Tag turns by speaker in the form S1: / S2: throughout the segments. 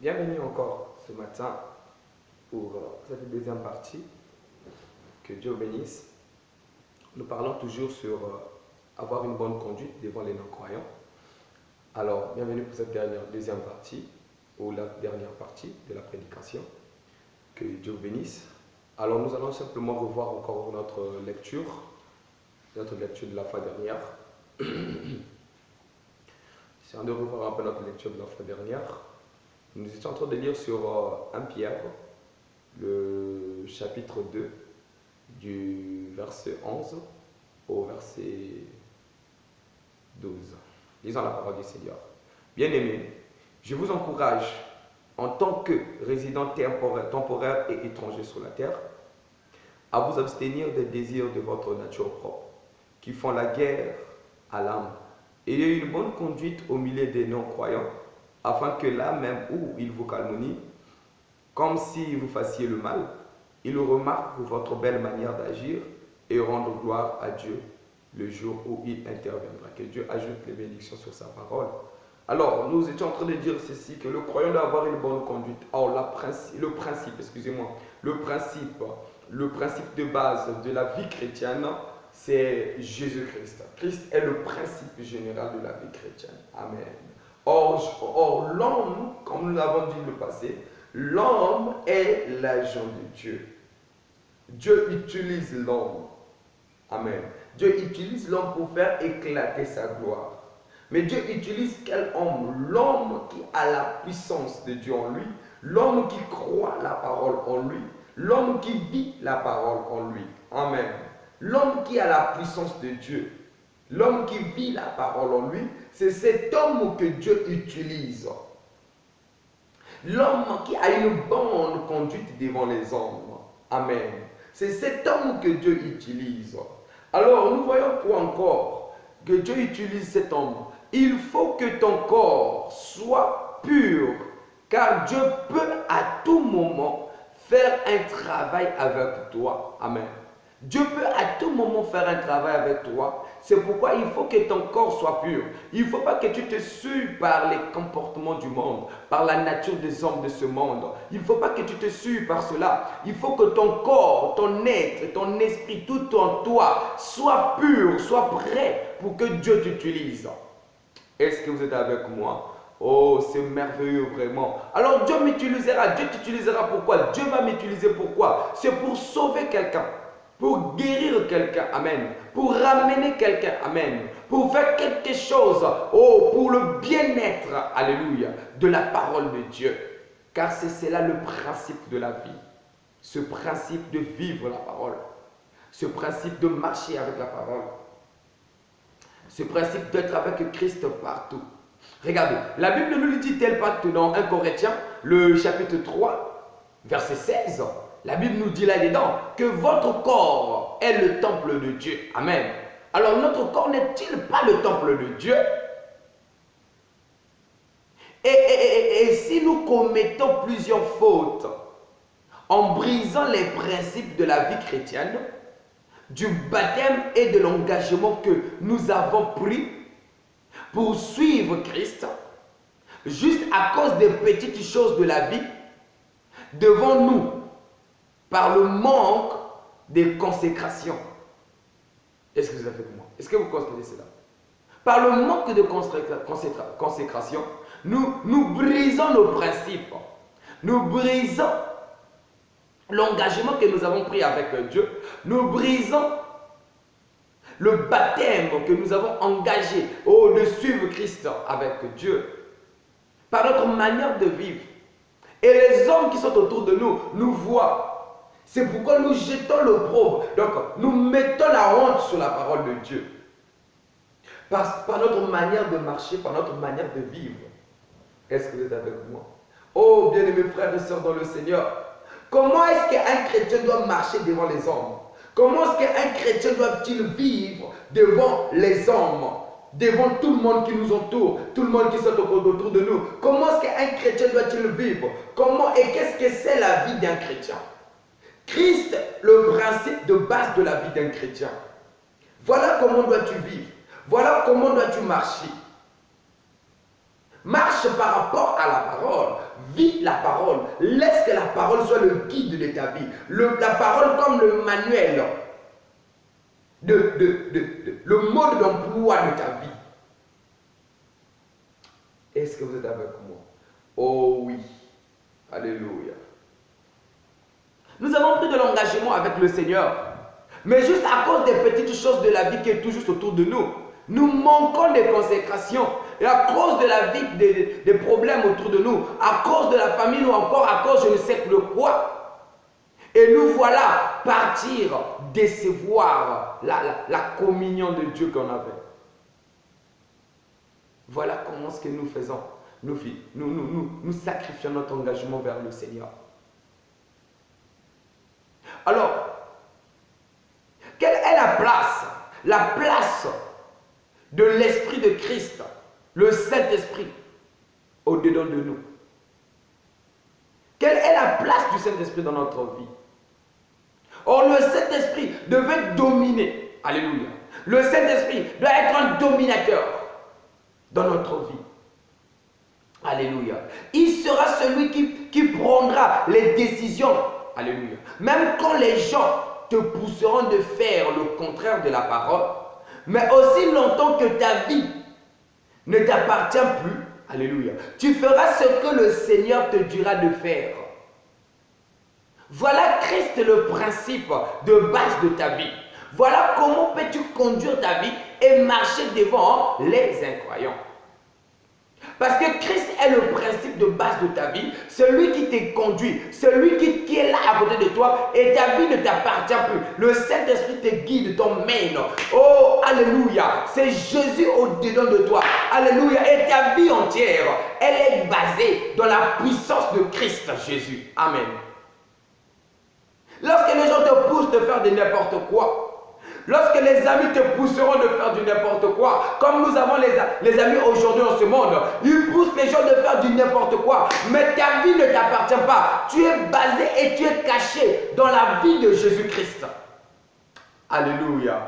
S1: Bienvenue encore ce matin pour cette deuxième partie. Que Dieu bénisse. Nous parlons toujours sur avoir une bonne conduite devant les non-croyants. Alors, bienvenue pour cette deuxième partie, ou la dernière partie de la prédication. Que Dieu bénisse. Alors, nous allons simplement revoir encore notre lecture de la fois dernière. Si on de revoir un peu notre lecture de la fois dernière, nous étions en train de lire sur 1 Pierre, le chapitre 2, du verset 11 au verset 12. Lisons la parole du Seigneur. Bien-aimés, je vous encourage, en tant que résidents temporaires et étrangers sur la terre, à vous abstenir des désirs de votre nature propre, qui font la guerre à l'âme. Ayez une bonne conduite au milieu des non-croyants, afin que là même où ils vous calomnient, comme si vous fassiez le mal, ils remarquent votre belle manière d'agir et rendent gloire à Dieu le jour où il interviendra. Que Dieu ajoute les bénédictions sur sa parole. Alors, nous étions en train de dire ceci, que le croyant doit avoir une bonne conduite. Or, le principe de base de la vie chrétienne, c'est Jésus-Christ. Christ est le principe général de la vie chrétienne. Amen. Or l'homme, comme nous l'avons dit le passé, l'homme est l'agent de Dieu. Dieu utilise l'homme. Amen. Dieu utilise l'homme pour faire éclater sa gloire. Mais Dieu utilise quel homme? L'homme qui a la puissance de Dieu en lui, l'homme qui croit la parole en lui, l'homme qui vit la parole en lui. Amen. L'homme qui a la puissance de Dieu, l'homme qui vit la parole en lui, c'est cet homme que Dieu utilise. L'homme qui a une bonne conduite devant les hommes. Amen. C'est cet homme que Dieu utilise. Alors, nous voyons quoi encore? Que Dieu utilise cet homme. Il faut que ton corps soit pur, car Dieu peut à tout moment faire un travail avec toi. Amen. Dieu peut à tout moment faire un travail avec toi. C'est pourquoi il faut que ton corps soit pur. Il ne faut pas que tu te suives par les comportements du monde, par la nature des hommes de ce monde. Il ne faut pas que tu te suives par cela. Il faut que ton corps, ton être, ton esprit, tout en toi soit pur, soit prêt pour que Dieu t'utilise. Est-ce que vous êtes avec moi? Oh, c'est merveilleux vraiment. Alors Dieu m'utilisera. Dieu t'utilisera pourquoi? Dieu va m'utiliser pourquoi? C'est pour sauver quelqu'un. Pour guérir quelqu'un, amen. Pour ramener quelqu'un, amen. Pour faire quelque chose, oh, pour le bien-être, alléluia, de la parole de Dieu. Car c'est cela le principe de la vie. Ce principe de vivre la parole. Ce principe de marcher avec la parole. Ce principe d'être avec Christ partout. Regardez, la Bible nous le dit tel pacte dans 1 Corinthiens, le chapitre 3, verset 16. La Bible nous dit là-dedans que votre corps est le temple de Dieu. Amen. Alors notre corps n'est-il pas le temple de Dieu? Et si nous commettons plusieurs fautes en brisant les principes de la vie chrétienne, du baptême et de l'engagement que nous avons pris pour suivre Christ, juste à cause des petites choses de la vie, devons-nous, par le manque de consécration. Est-ce que vous êtes avec moi? Est-ce que vous constatez cela? Par le manque de consécration, nous brisons nos principes. Nous brisons l'engagement que nous avons pris avec Dieu. Nous brisons le baptême que nous avons engagé de suivre Christ avec Dieu. Par notre manière de vivre. Et les hommes qui sont autour de nous nous voient. C'est pourquoi nous jetons l'opprobre. Donc, nous mettons la honte sur la parole de Dieu. Par notre manière de marcher, par notre manière de vivre. Est-ce que vous êtes avec moi? Oh, bien-aimés frères et sœurs dans le Seigneur. Comment est-ce qu'un chrétien doit marcher devant les hommes? Comment est-ce qu'un chrétien doit-il vivre devant les hommes? Devant tout le monde qui nous entoure, tout le monde qui est autour de nous. Comment est-ce qu'un chrétien doit-il vivre? Comment et qu'est-ce que c'est la vie d'un chrétien? Christ, le principe de base de la vie d'un chrétien. Voilà comment dois-tu vivre. Voilà comment dois-tu marcher. Marche par rapport à la parole. Vis la parole. Laisse que la parole soit le guide de ta vie. La parole comme le manuel, le mode d'emploi de ta vie. Est-ce que vous êtes avec moi? Oh oui. Alléluia. Nous avons pris de l'engagement avec le Seigneur. Mais juste à cause des petites choses de la vie qui est tout juste autour de nous, nous manquons de consécration. Et à cause de la vie, des problèmes autour de nous, à cause de la famille ou encore à cause je ne sais de quoi. Et nous voilà partir décevoir la communion de Dieu qu'on avait. Voilà comment ce que nous faisons. Nous sacrifions notre engagement vers le Seigneur. Alors, quelle est la place? La place de l'Esprit de Christ, le Saint-Esprit, au-dedans de nous. Quelle est la place du Saint-Esprit dans notre vie? Or, le Saint-Esprit devait dominer. Alléluia. Le Saint-Esprit doit être un dominateur dans notre vie. Alléluia. Il sera celui qui prendra les décisions. Alléluia. Même quand les gens te pousseront de faire le contraire de la parole, mais aussi longtemps que ta vie ne t'appartient plus, alléluia, tu feras ce que le Seigneur te dira de faire. Voilà Christ le principe de base de ta vie. Voilà comment peux-tu conduire ta vie et marcher devant les incroyants. Parce que Christ est le principe de base de ta vie, celui qui te conduit, celui qui est là à côté de toi et ta vie ne t'appartient plus. Le Saint-Esprit te guide, t'emmène. Oh, alléluia, c'est Jésus au-dedans de toi. Alléluia, et ta vie entière, elle est basée dans la puissance de Christ Jésus. Amen. Lorsque les gens te poussent de faire de n'importe quoi, lorsque les amis te pousseront de faire du n'importe quoi, comme nous avons les amis aujourd'hui dans ce monde, ils poussent les gens de faire du n'importe quoi, mais ta vie ne t'appartient pas. Tu es basé et tu es caché dans la vie de Jésus-Christ. Alléluia.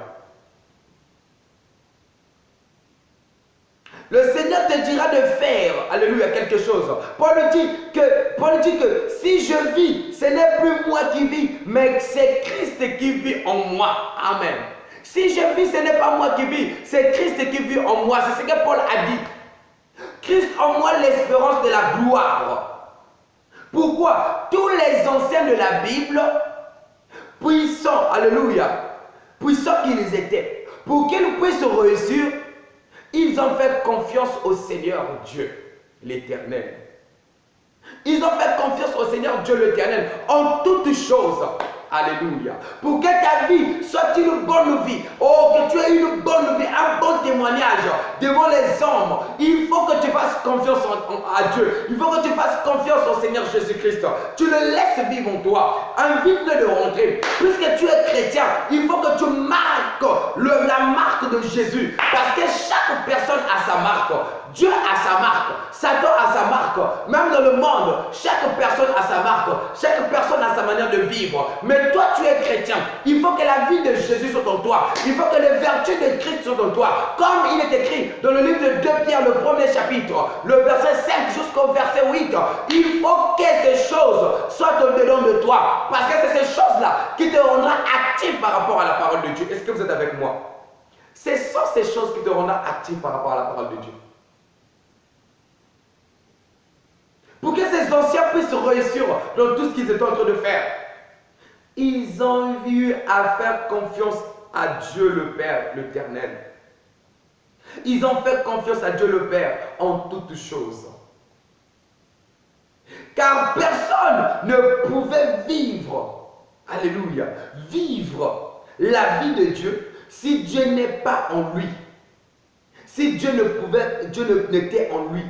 S1: Le Seigneur te dira de faire, alléluia, quelque chose. Paul dit que si je vis, ce n'est plus moi qui vis, mais c'est Christ qui vit en moi. Amen. Si je vis, ce n'est pas moi qui vis, c'est Christ qui vit en moi. C'est ce que Paul a dit. Christ en moi, l'espérance de la gloire. Pourquoi? Tous les anciens de la Bible, puissants, alléluia, puissants qu'ils étaient, pour qu'ils puissent réussir, ils ont fait confiance au Seigneur Dieu, l'Éternel. Ils ont fait confiance au Seigneur Dieu, l'Éternel, en toutes choses. Alléluia. Pour que ta vie soit une bonne vie. Oh, que tu aies une bonne vie, un bon témoignage devant les hommes. Il faut que tu fasses confiance à Dieu. Il faut que tu fasses confiance au Seigneur Jésus-Christ. Tu le laisses vivre en toi. Invite-le de rentrer. Puisque tu es chrétien, il faut que tu marques la marque de Jésus. Parce que chaque personne a sa marque. Dieu a sa marque. Satan a sa marque. Même dans le monde, chaque personne a sa marque. Chaque personne a sa manière de vivre. Mais toi, tu es chrétien. Il faut que la vie de Jésus soit en toi. Il faut que les vertus de Christ soient en toi. Comme il est écrit dans le livre de 2 Pierre, le premier chapitre, le verset 5 jusqu'au verset 8. Il faut que ces choses soient au-dedans de toi. Parce que c'est ces choses-là qui te rendront actif par rapport à la parole de Dieu. Est-ce que vous êtes avec moi? Ce sont ces choses qui te rendront actif par rapport à la parole de Dieu. Pour que ces anciens puissent réussir dans tout ce qu'ils étaient en train de faire, ils ont eu à faire confiance à Dieu le Père, l'Éternel. Ils ont fait confiance à Dieu le Père en toutes choses. Car personne ne pouvait vivre, alléluia, vivre la vie de Dieu si Dieu n'est pas en lui. Si Dieu n'était en lui.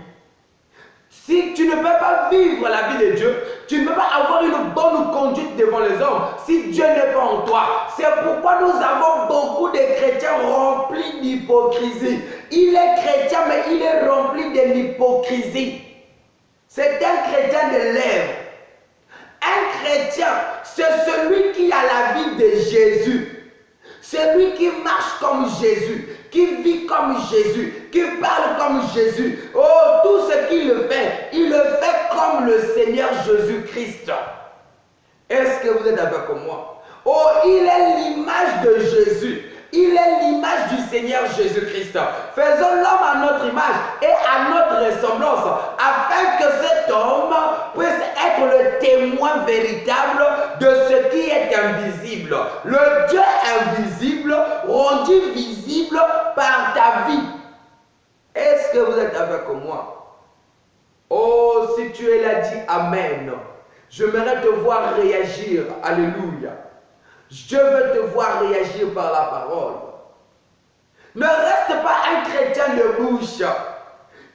S1: Si tu ne peux pas vivre la vie de Dieu, tu ne peux pas avoir une bonne conduite devant les hommes si Dieu n'est pas en toi. C'est pourquoi nous avons beaucoup de chrétiens remplis d'hypocrisie. Il est chrétien, mais il est rempli de l'hypocrisie. C'est un chrétien de lèvres. Un chrétien, c'est celui qui a la vie de Jésus. Celui qui marche comme Jésus, qui vit comme Jésus, qui parle comme Jésus. Oh, tout ce qu'il il le fait comme le Seigneur Jésus-Christ. Est-ce que vous êtes avec moi? Oh, il est l'image de Jésus. Il est l'image du Seigneur Jésus-Christ. Faisons l'homme à notre image et à notre ressemblance, afin que cet homme puisse être le témoin véritable de ce qui est invisible. Le Dieu invisible rendu visible par ta vie. Est-ce que vous êtes avec moi? Oh, si tu es là, dis Amen. J'aimerais te voir réagir. Alléluia. Je veux te voir réagir par la parole. Ne reste pas un chrétien de bouche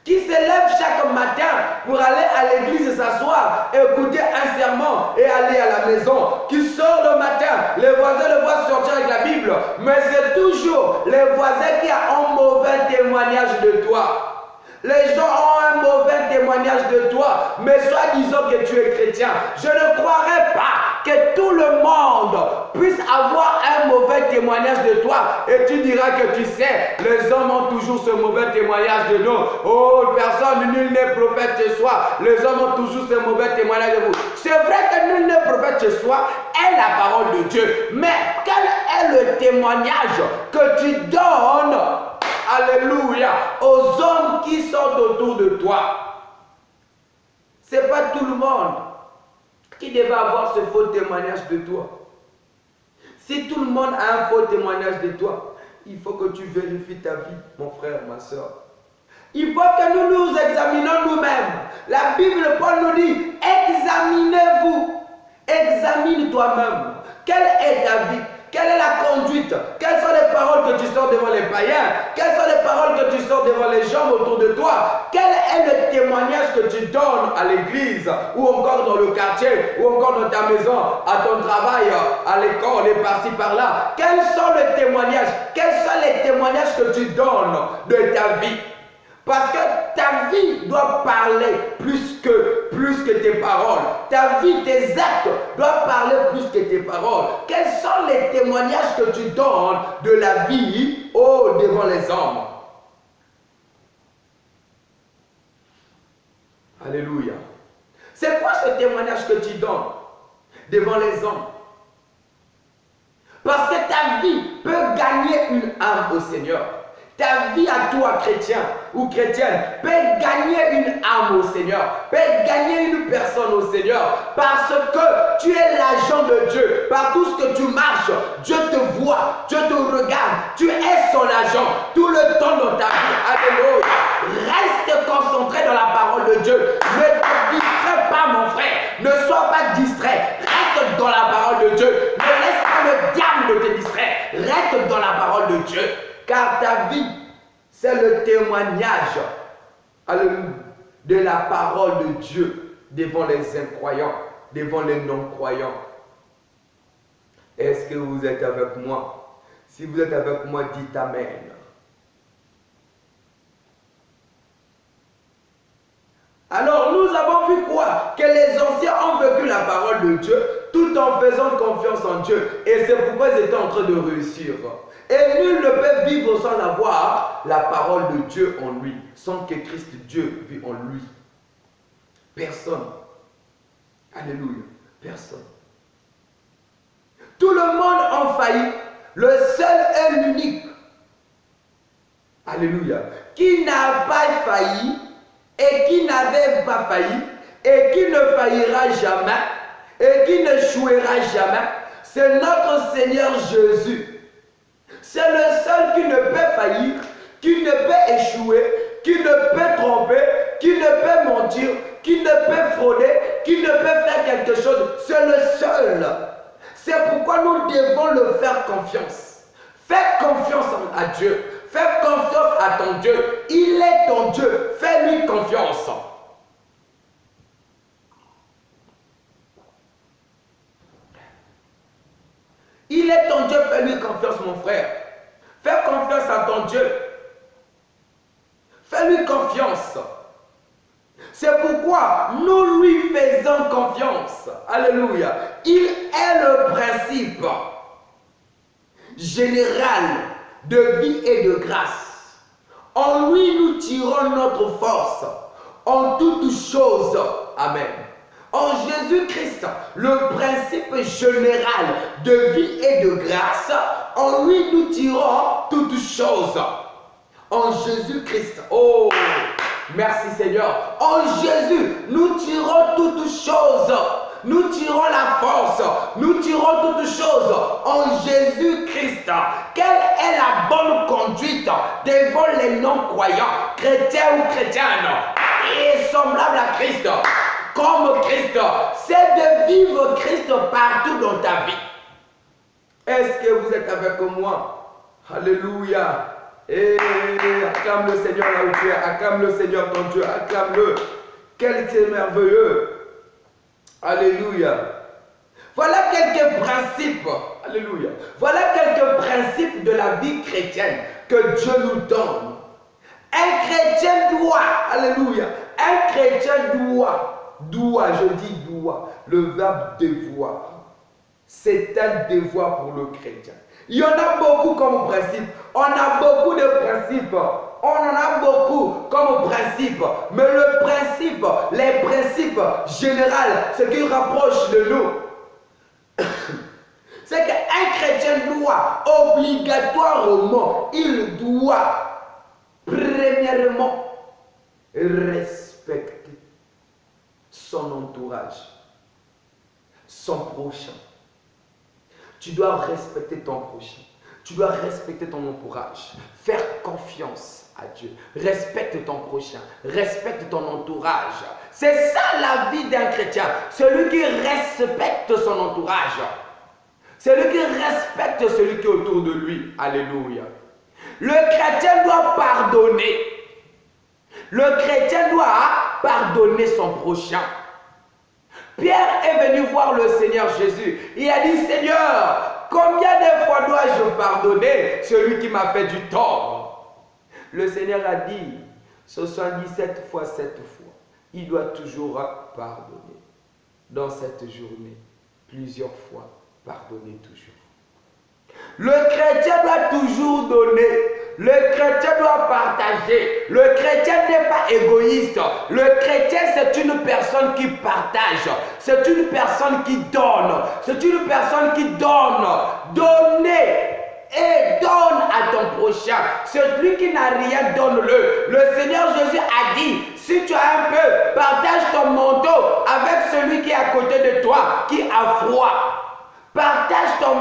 S1: qui se lève chaque matin pour aller à l'église s'asseoir, écouter un sermon et aller à la maison, qui sort le matin, les voisins le voient sortir avec la Bible, mais c'est toujours les voisins qui ont un mauvais témoignage de toi. Les gens ont un mauvais témoignage de toi, mais soit disant que tu es chrétien. Je ne croirais pas que tout le monde puisse avoir un mauvais témoignage de toi. Et tu diras que tu sais, les hommes ont toujours ce mauvais témoignage de nous. Oh, personne, nul n'est prophète chez soi. Les hommes ont toujours ce mauvais témoignage de vous. C'est vrai que nul n'est prophète chez soi, est la parole de Dieu. Mais quel est le témoignage que tu donnes? Alléluia, aux hommes qui sont autour de toi. Ce n'est pas tout le monde qui devait avoir ce faux témoignage de toi. Si tout le monde a un faux témoignage de toi, il faut que tu vérifies ta vie, mon frère, ma soeur. Il faut que nous nous examinions nous-mêmes. La Bible, Paul nous dit, examinez-vous, examine toi-même. Quelle est ta vie? Quelle est la conduite? Quelles sont les paroles que tu sors devant les païens? Quelles sont les paroles que tu sors devant les gens autour de toi? Quel est le témoignage que tu donnes à l'église, ou encore dans le quartier, ou encore dans ta maison, à ton travail, à l'école et par-ci par-là? Quels sont les témoignages? Quels sont les témoignages que tu donnes de ta vie? Parce que ta vie doit parler plus que tes paroles. Ta vie, tes actes doivent parler plus que tes paroles. Quels sont les témoignages que tu donnes de la vie devant les hommes? Alléluia. C'est quoi ce témoignage que tu donnes devant les hommes? Parce que ta vie peut gagner une âme au Seigneur. Ta vie à toi, chrétien ou chrétienne, peut gagner une âme au Seigneur, peut gagner une personne au Seigneur, parce que tu es l'agent de Dieu. Par tout ce que tu marches, Dieu te voit, Dieu te regarde, tu es son agent tout le temps dans ta vie. Alléluia. Reste concentré dans la parole de Dieu. Ne te distrais pas, mon frère. Ne sois pas distrait. Reste dans la parole de Dieu. Ne laisse pas le diable te distraire. Reste dans la parole de Dieu. Car ta vie, c'est le témoignage de la parole de Dieu devant les incroyants, devant les non-croyants. Est-ce que vous êtes avec moi? Si vous êtes avec moi, dites Amen. Alors nous avons vu quoi? Que les anciens ont vécu la parole de Dieu tout en faisant confiance en Dieu. Et c'est pourquoi ils étaient en train de réussir. Et nul ne peut vivre sans avoir la parole de Dieu en lui, sans que Christ Dieu vit en lui. Personne. Alléluia. Personne. Tout le monde a failli. Le seul et l'unique. Alléluia. Qui n'a pas failli et qui n'avait pas failli et qui ne faillira jamais et qui ne n'échouera jamais, c'est notre Seigneur Jésus. C'est le seul qui ne peut faillir, qui ne peut échouer, qui ne peut tromper, qui ne peut mentir, qui ne peut frauder, qui ne peut faire quelque chose. C'est le seul. C'est pourquoi nous devons le faire confiance. Fais confiance à Dieu. Fais confiance à ton Dieu. Il est ton Dieu. Fais-lui confiance. Il est ton Dieu, fais-lui confiance, mon frère. Fais confiance à ton Dieu. Fais-lui confiance. C'est pourquoi nous lui faisons confiance. Alléluia. Il est le principe général de vie et de grâce. En lui, nous tirons notre force en toutes choses. Amen. En Jésus-Christ, le principe général de vie et de grâce, en lui, nous tirons toutes choses. En Jésus-Christ. Oh, merci Seigneur. En Jésus, nous tirons toutes choses. Nous tirons la force. Nous tirons toutes choses. En Jésus-Christ. Quelle est la bonne conduite devant les non-croyants, chrétiens ou chrétiennes, et semblables à Christ, comme Christ? C'est de vivre Christ partout dans ta vie. Est-ce que vous êtes avec moi? Alléluia. Et acclame le Seigneur là où tu es, acclame le Seigneur ton Dieu, acclame-le. Quel est merveilleux. Alléluia. Voilà quelques principes. Alléluia. Voilà quelques principes de la vie chrétienne que Dieu nous donne. Un chrétien doit, alléluia, un chrétien doit, je dis doit, le verbe devoir. C'est un devoir pour le chrétien. Il y en a beaucoup comme principe. On a beaucoup de principes. On en a beaucoup comme principe. Mais le principe, les principes généraux, ce qui rapproche de nous, c'est qu'un chrétien doit obligatoirement, il doit premièrement respecter son entourage, son prochain. Tu dois respecter ton prochain. Tu dois respecter ton entourage. Faire confiance à Dieu. Respecte ton prochain. Respecte ton entourage. C'est ça la vie d'un chrétien. Celui qui respecte son entourage. Celui qui respecte celui qui est autour de lui. Alléluia. Le chrétien doit pardonner. Le chrétien doit pardonner son prochain. Pierre est venu voir le Seigneur Jésus. Il a dit, Seigneur, combien de fois dois-je pardonner celui qui m'a fait du tort? Le Seigneur a dit, 77 fois 7 fois. Il doit toujours pardonner. Dans cette journée, plusieurs fois, pardonner toujours. Le chrétien doit toujours donner. Le chrétien doit partager. Le chrétien n'est pas égoïste. Le chrétien, c'est une personne qui partage. C'est une personne qui donne. C'est une personne qui donne. Donner et donne à ton prochain. Celui qui n'a rien, donne-le. Le Seigneur Jésus a dit, si tu as un peu, partage ton manteau avec celui qui est à côté de toi, qui a froid. Partage ton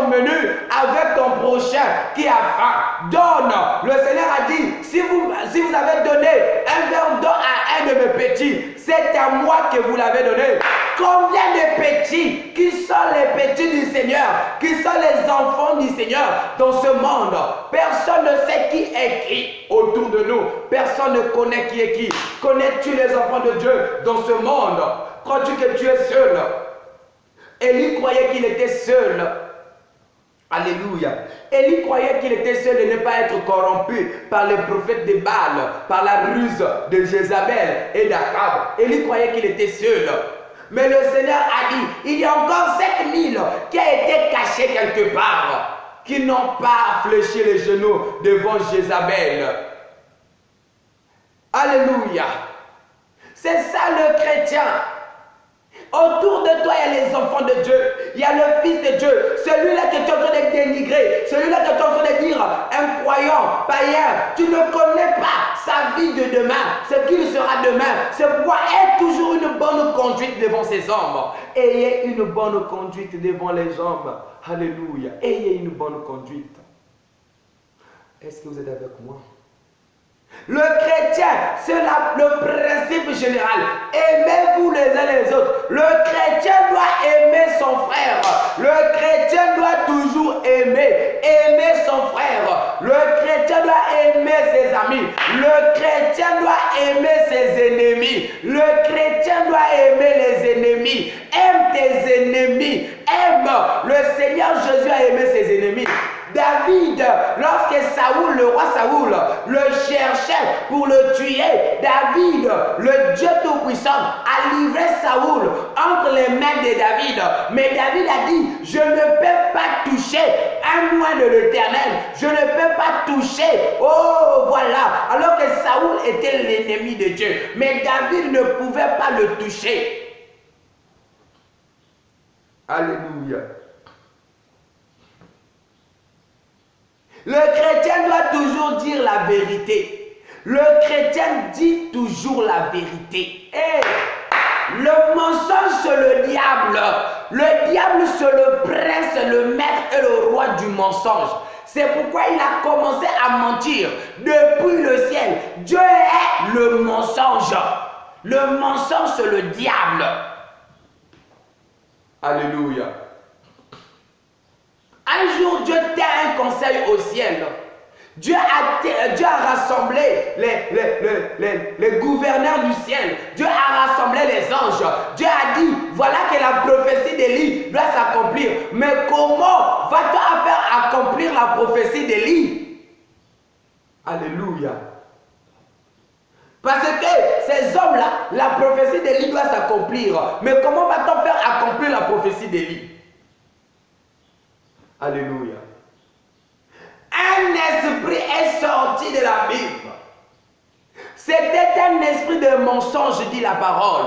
S1: menu avec ton prochain qui a faim. Donne. Le Seigneur a dit, si vous avez donné un verre d'eau à un de mes petits, c'est à moi que vous l'avez donné. Combien de petits, qui sont les petits du Seigneur, qui sont les enfants du Seigneur dans ce monde? Personne ne sait qui est qui autour de nous. Personne ne connaît qui est qui. Connais-tu les enfants de Dieu dans ce monde? Crois-tu que tu es seul? Élie croyait qu'il était seul. Alléluia. Élie croyait qu'il était seul de ne pas être corrompu par les prophètes de Baal, par la ruse de Jézabel et d'Akab. Élie croyait qu'il était seul. Mais le Seigneur a dit, il y a encore 7000 qui ont été cachés quelque part, qui n'ont pas fléchi les genoux devant Jézabel. Alléluia. C'est ça le chrétien. Autour de toi, il y a les enfants de Dieu. Il y a le Fils de Dieu. Celui-là que tu es en train de dénigrer. Celui-là que tu es en train de dire un croyant, païen. Tu ne connais pas sa vie de demain. Ce qu'il sera demain. C'est pourquoi aie toujours une bonne conduite devant ces hommes. Ayez une bonne conduite devant les hommes. Alléluia. Ayez une bonne conduite. Est-ce que vous êtes avec moi? Le chrétien, c'est le principe général. Aimez-vous les uns les autres. Le chrétien doit aimer son frère. Le chrétien doit toujours aimer son frère. Le chrétien doit aimer ses amis. Le chrétien doit aimer ses ennemis. Le chrétien doit aimer les ennemis. Aime tes ennemis. Aime. Le Seigneur Jésus a aimé ses ennemis. David, lorsque Saoul, le roi Saoul, le cherchait pour le tuer, David, le Dieu Tout-Puissant, a livré Saoul entre les mains de David. Mais David a dit, je ne peux pas toucher un moine de l'Éternel. Je ne peux pas toucher. Oh, voilà. Alors que Saoul était l'ennemi de Dieu. Mais David ne pouvait pas le toucher. Alléluia. Le chrétien doit toujours dire la vérité. Le chrétien dit toujours la vérité. Et le mensonge, c'est le diable. Le diable, c'est le prince, le maître et le roi du mensonge. C'est pourquoi il a commencé à mentir depuis le ciel. Dieu est le mensonge. Le mensonge, c'est le diable. Alléluia. Un jour, Dieu tient un conseil au ciel. Dieu a rassemblé les gouverneurs du ciel. Dieu a rassemblé les anges. Dieu a dit, voilà que la prophétie d'Élie doit s'accomplir. Mais comment va-t-on faire accomplir la prophétie d'Élie? Alléluia. Parce que ces hommes-là, la prophétie d'Élie doit s'accomplir. Mais comment va-t-on faire accomplir la prophétie d'Élie? Alléluia. Un esprit est sorti de la Bible. C'était un esprit de mensonge, dit la parole.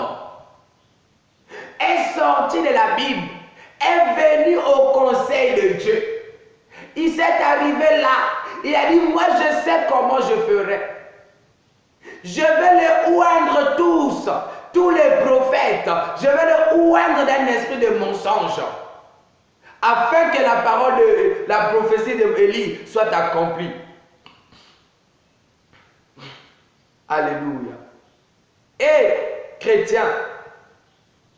S1: Est sorti de la Bible, est venu au conseil de Dieu. Il s'est arrivé là. Il a dit, moi je sais comment je ferai. Je vais les oindre tous les prophètes. Je vais les oindre d'un esprit de mensonge. Afin que la parole de la prophétie d'Élie soit accomplie. Alléluia. Et chrétien,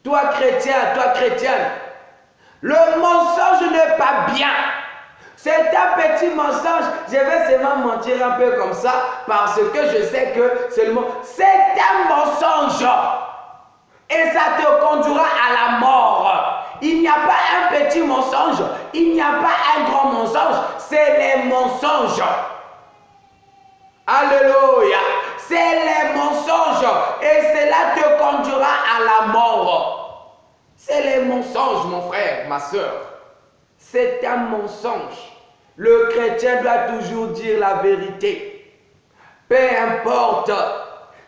S1: toi chrétienne, le mensonge n'est pas bien. C'est un petit mensonge. Je vais seulement mentir un peu comme ça parce que je sais que c'est le mensonge. C'est un mensonge. Et ça te conduira à la mort. Il n'y a pas un petit mensonge. Il n'y a pas un grand mensonge. C'est les mensonges. Alléluia. C'est les mensonges. Et cela te conduira à la mort. C'est les mensonges, mon frère, ma soeur. C'est un mensonge. Le chrétien doit toujours dire la vérité. Peu importe,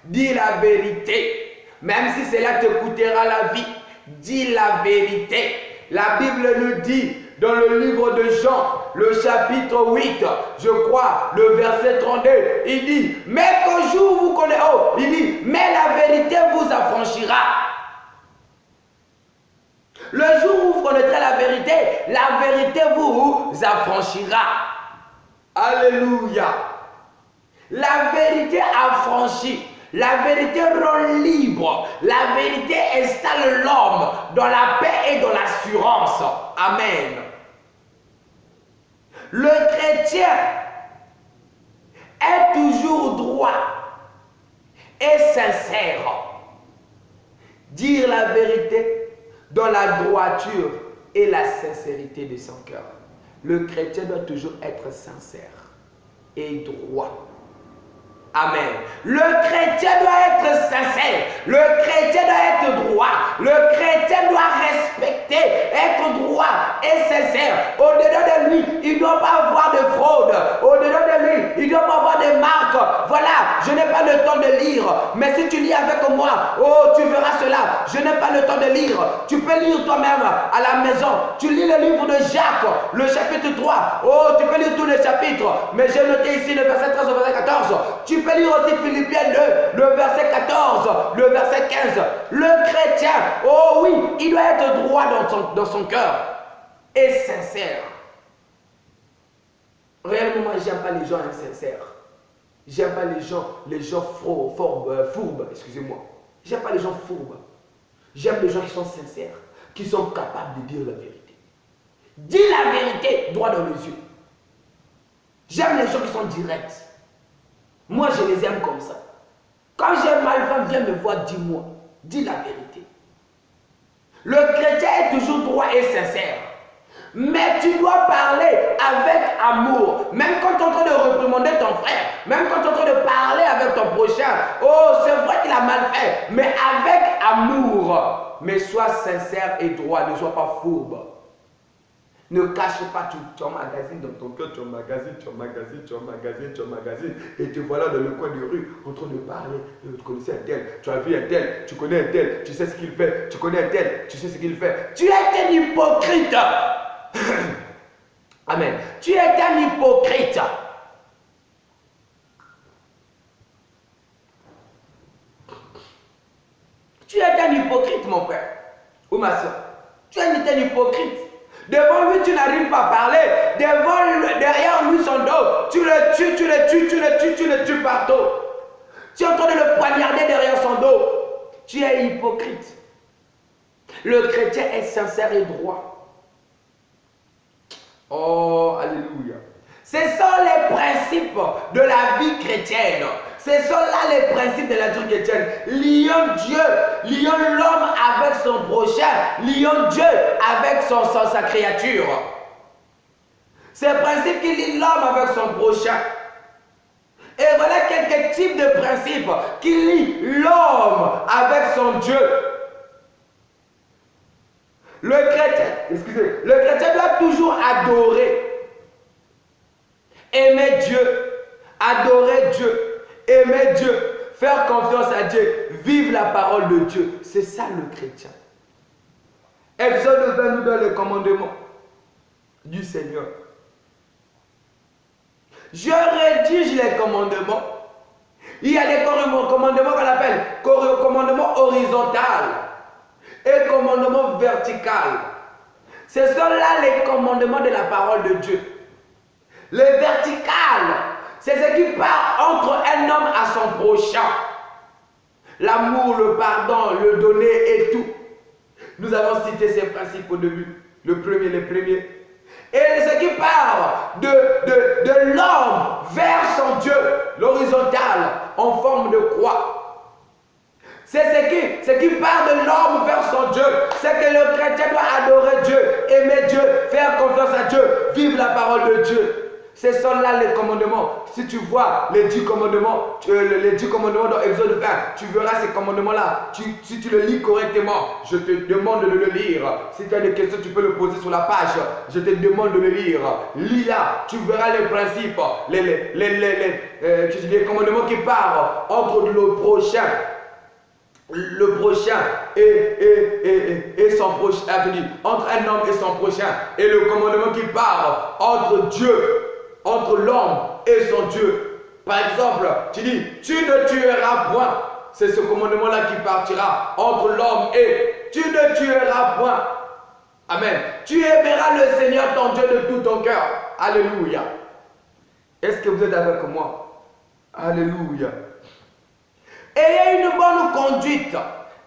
S1: dis la vérité. Même si cela te coûtera la vie, dis la vérité. La Bible nous dit dans le livre de Jean, le chapitre 8, je crois, le verset 32, il dit, mais qu'au jour vous connaissez, il dit, mais la vérité vous affranchira. Le jour où vous connaîtrez la vérité vous affranchira. Alléluia. La vérité affranchit. La vérité rend libre. La vérité installe l'homme dans la paix et dans l'assurance. Amen. Le chrétien est toujours droit et sincère. Dire la vérité dans la droiture et la sincérité de son cœur. Le chrétien doit toujours être sincère et droit. Amen. Le chrétien doit être sincère. Le chrétien doit être droit. Le chrétien doit respecter, être droit et sincère. Au-dedans de lui, il ne doit pas avoir de fraude. Au-dedans de lui, il ne doit pas avoir de marques. Voilà, je n'ai pas le temps de lire. Mais si tu lis avec moi, oh, tu verras cela. Je n'ai pas le temps de lire. Tu peux lire toi-même à la maison. Tu lis le livre de Jacques, le chapitre 3. Oh, tu peux lire tous les chapitres. Mais j'ai noté ici le verset 13 au verset 14. Tu peux lire aussi Philippiens 2, le verset 14, le verset 15. Le chrétien, oh oui, il doit être droit dans son cœur et sincère. Réellement, moi, j'aime pas les gens insincères. J'aime pas les gens fourbes, excusez-moi. J'aime pas les gens fourbes. J'aime les gens qui sont sincères, qui sont capables de dire la vérité. Dis la vérité, droit dans les yeux. J'aime les gens qui sont directs. Moi, je les aime comme ça. Quand j'ai mal, viens me voir, dis-moi. Dis la vérité. Le chrétien est toujours droit et sincère. Mais tu dois parler avec amour. Même quand tu es en train de réprimander ton frère, même quand tu es en train de parler avec ton prochain. Oh, c'est vrai qu'il a mal fait, mais avec amour. Mais sois sincère et droit, ne sois pas fourbe. Ne cache pas, tu emmagasines dans ton cœur, tu emmagasines, et te voilà dans le coin de rue en train de parler. Tu connaissais un tel, tu as vu un tel, tu connais un tel, tu sais ce qu'il fait, tu connais un tel, tu sais ce qu'il fait. Tu es un hypocrite. Amen. Tu es un hypocrite. Tu es un hypocrite, mon frère ou ma soeur. Tu es un hypocrite. Devant lui, tu n'arrives pas à parler. Derrière lui, son dos, tu le tues partout. Tu es en train de le poignarder derrière son dos. Tu es hypocrite. Le chrétien est sincère et droit. Oh, alléluia. Ce sont les principes de la vie chrétienne. Ce sont là les principes de la vie chrétienne. Lions Dieu, lions l'homme avec son prochain, lions Dieu avec sa créature. C'est le principe qui lie l'homme avec son prochain. Et voilà quelques types de principes qui lient l'homme avec son Dieu. Le chrétien doit toujours adorer, aimer Dieu, adorer Dieu, aimer Dieu, faire confiance à Dieu, vivre la parole de Dieu. C'est ça le chrétien. Exode 20 nous donne le commandement du Seigneur. Je rédige les commandements. Il y a des commandements qu'on appelle commandement horizontal et commandement vertical. Ce sont là les commandements de la parole de Dieu. Le vertical, c'est ce qui part entre un homme à son prochain. L'amour, le pardon, le donner et tout. Nous avons cité ces principes au début. Le premier, les premiers. Et ce qui part de l'homme vers son Dieu, l'horizontal, en forme de croix. C'est ce qui part de l'homme vers son Dieu. C'est que le chrétien doit adorer Dieu, aimer Dieu, faire confiance à Dieu, vivre la parole de Dieu. Ce sont là les commandements. Si tu vois les 10 commandements, dans Exode 20, tu verras ces commandements-là. Si tu le lis correctement, je te demande de le lire. Si tu as des questions, tu peux le poser sur la page. Je te demande de le lire. Lis-là, tu verras les principes, les commandements qui partent entre le prochain et son prochain, entre un homme et son prochain, et le commandement qui part entre Dieu, entre l'homme et son Dieu. Par exemple, tu dis, tu ne tueras point. C'est ce commandement-là qui partira entre l'homme et tu ne tueras point. Amen. Tu aimeras le Seigneur ton Dieu de tout ton cœur. Alléluia. Est-ce que vous êtes avec moi? Alléluia. Ayez une bonne conduite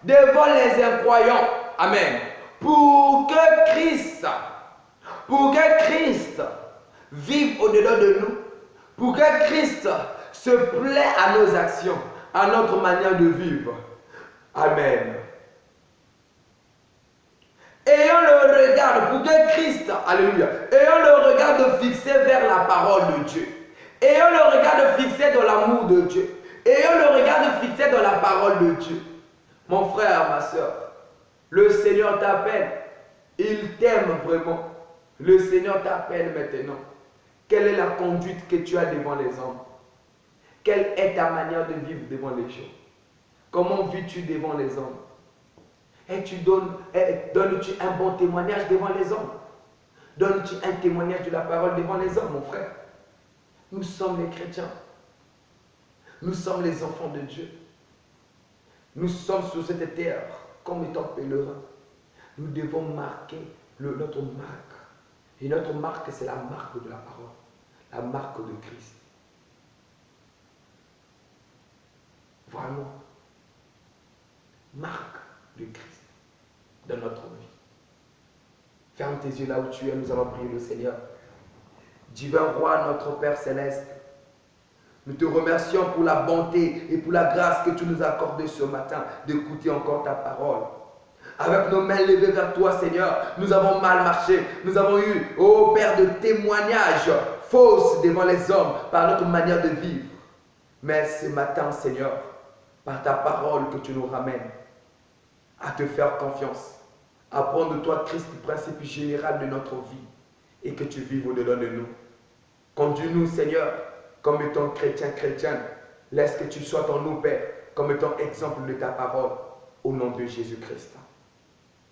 S1: devant les incroyants. Amen. Pour que Christ vive au-dedans de nous. Pour que Christ se plaît à nos actions, à notre manière de vivre. Amen. Ayons le regard, pour que Christ, alléluia, ayons le regard fixé vers la parole de Dieu. Ayons le regard fixé dans l'amour de Dieu. Ayons le regard fixé dans la parole de Dieu. Mon frère, ma soeur, le Seigneur t'appelle. Il t'aime vraiment. Le Seigneur t'appelle maintenant. Quelle est la conduite que tu as devant les hommes? Quelle est ta manière de vivre devant les gens? Comment vis-tu devant les hommes? Et donnes-tu un bon témoignage devant les hommes? Donnes-tu un témoignage de la parole devant les hommes, mon frère? Nous sommes les chrétiens. Nous sommes les enfants de Dieu. Nous sommes sur cette terre comme étant pèlerins. Nous devons marquer notre marque. Et notre marque, c'est la marque de la parole. La marque de Christ. Vraiment. Marque de Christ dans notre vie. Ferme tes yeux là où tu es. Nous allons prier le Seigneur. Divin Roi, notre Père Céleste, nous te remercions pour la bonté et pour la grâce que tu nous as accordée ce matin d'écouter encore ta parole. avec nos mains levées vers toi, Seigneur. Nous avons mal marché. Nous avons eu, oh Père, de témoignages fausses devant les hommes par notre manière de vivre. Mais ce matin, Seigneur, par ta parole que tu nous ramènes à te faire confiance, à prendre de toi Christ, principe général de notre vie, et que tu vives au-delà de nous. Conduis-nous, Seigneur, comme étant chrétienne. Laisse que tu sois en nous, Père, comme étant exemple de ta parole, au nom de Jésus-Christ.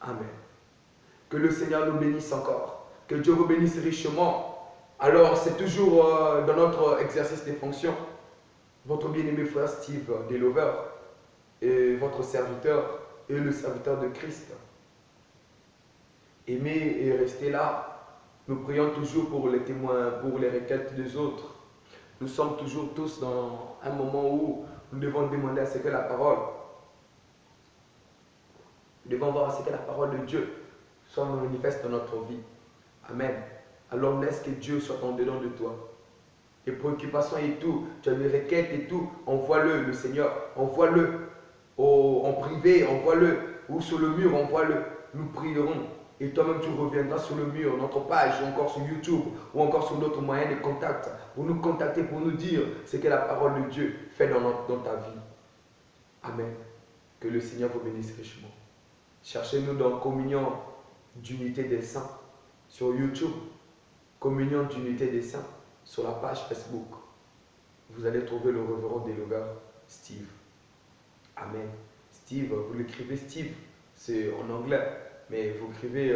S1: Amen. Que le Seigneur nous bénisse encore. Que Dieu vous bénisse richement. Alors, c'est toujours dans notre exercice des fonctions. Votre bien-aimé frère Steve Delover et votre serviteur et le serviteur de Christ. Aimez et restez là. Nous prions toujours pour les témoins, pour les requêtes des autres. Nous sommes toujours tous dans un moment où nous devons demander à ce que la parole, nous devons voir à ce que la parole de Dieu soit manifeste dans notre vie. Amen. Alors laisse que Dieu soit en dedans de toi. Les préoccupations et tout, tu as des requêtes et tout, envoie-le, le Seigneur, envoie-le en privé, envoie-le, ou sur le mur, envoie-le. Nous prierons. Et toi-même, tu reviendras sur le mur, notre page, ou encore sur YouTube, ou encore sur notre moyen de contact, pour nous contacter, pour nous dire ce que la parole de Dieu fait dans ta vie. Amen. Que le Seigneur vous bénisse richement. Cherchez-nous dans Communion d'unité des saints sur YouTube, Communion d'unité des saints sur la page Facebook. Vous allez trouver le révérend Delover, Steve. Amen. Steve, vous l'écrivez Steve, c'est en anglais. Mais vous écrivez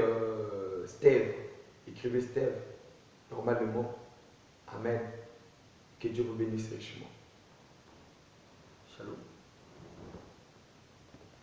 S1: Steve, écrivez Steve, normalement. Amen. Que Dieu vous bénisse richement. Shalom.